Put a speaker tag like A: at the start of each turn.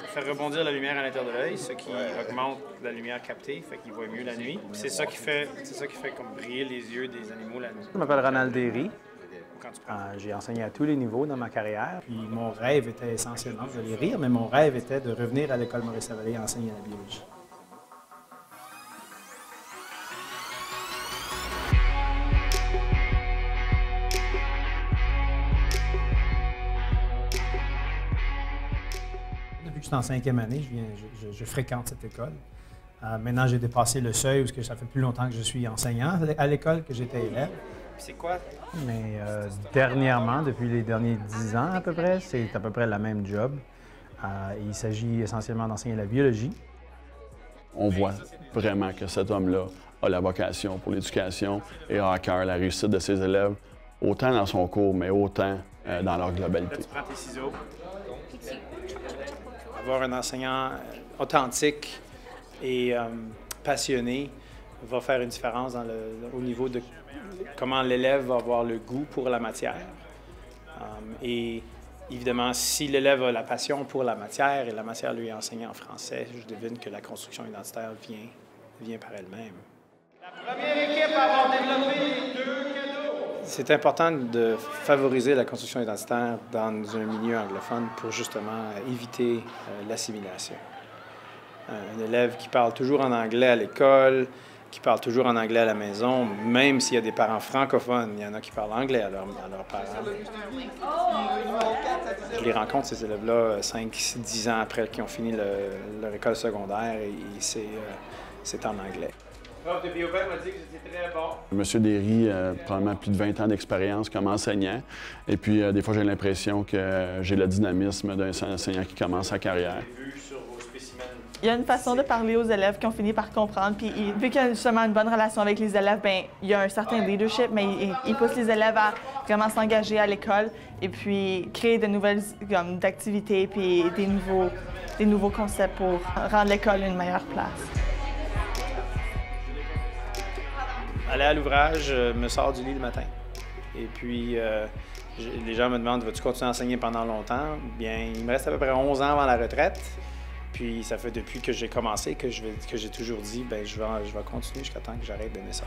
A: faire rebondir la lumière à l'intérieur de l'œil, ce qui augmente la lumière captée, fait qu'il voit mieux la nuit. C'est ça qui fait comme briller les yeux des animaux la nuit.
B: Je m'appelle Ronald Derry.
A: Quand tu prends...
B: J'ai enseigné à tous les niveaux dans ma carrière. Puis mon rêve était essentiellement, vous allez rire, mais mon rêve était de revenir à l'école Maurice-Lavallée et enseigner la biologie. Depuis que je suis en 5e année, je fréquente cette école. Maintenant, j'ai dépassé le seuil parce que ça fait plus longtemps que je suis enseignant à l'école que j'étais élève.
A: C'est quoi?
B: Mais dernièrement, depuis les derniers 10 ans à peu près, c'est à peu près la même job. Il s'agit essentiellement d'enseigner la biologie.
C: On voit vraiment que cet homme-là a la vocation pour l'éducation et a à cœur la réussite de ses élèves, autant dans son cours, mais autant dans leur globalité.
A: Là, tu prends tes ciseaux. Avoir un enseignant authentique et passionné va faire une différence au niveau de comment l'élève va avoir le goût pour la matière. Et évidemment, si l'élève a la passion pour la matière et la matière lui est enseignée en français, je devine que la construction identitaire vient par elle-même. La première équipe à avoir développé les 2 cadeaux. C'est important de favoriser la construction identitaire dans un milieu anglophone pour justement éviter l'assimilation. Un élève qui parle toujours en anglais à l'école, qui parle toujours en anglais à la maison, même s'il y a des parents francophones, il y en a qui parlent anglais à leurs parents. Je les rencontre, ces élèves-là, 5-10 ans après qu'ils ont fini leur école secondaire, et c'est en anglais. Le prof de bio m'a dit que c'était très bon.
C: Monsieur Derry a probablement plus de 20 ans d'expérience comme enseignant. Et puis, des fois, j'ai l'impression que j'ai le dynamisme d'un enseignant qui commence sa carrière.
D: Il y a une façon de parler aux élèves qui ont fini par comprendre. Puis, vu qu'il y a justement une bonne relation avec les élèves, bien, il y a un certain leadership, mais il pousse les élèves à vraiment s'engager à l'école et puis créer de nouvelles activités puis des nouveaux concepts pour rendre l'école une meilleure place.
A: Aller à l'ouvrage me sort du lit le matin. Et puis, les gens me demandent, vas-tu continuer à enseigner pendant longtemps? Bien, il me reste à peu près 11 ans avant la retraite. Puis, ça fait depuis que j'ai commencé que j'ai toujours dit, bien, je vais continuer jusqu'à temps que j'arrête d'aimer ça.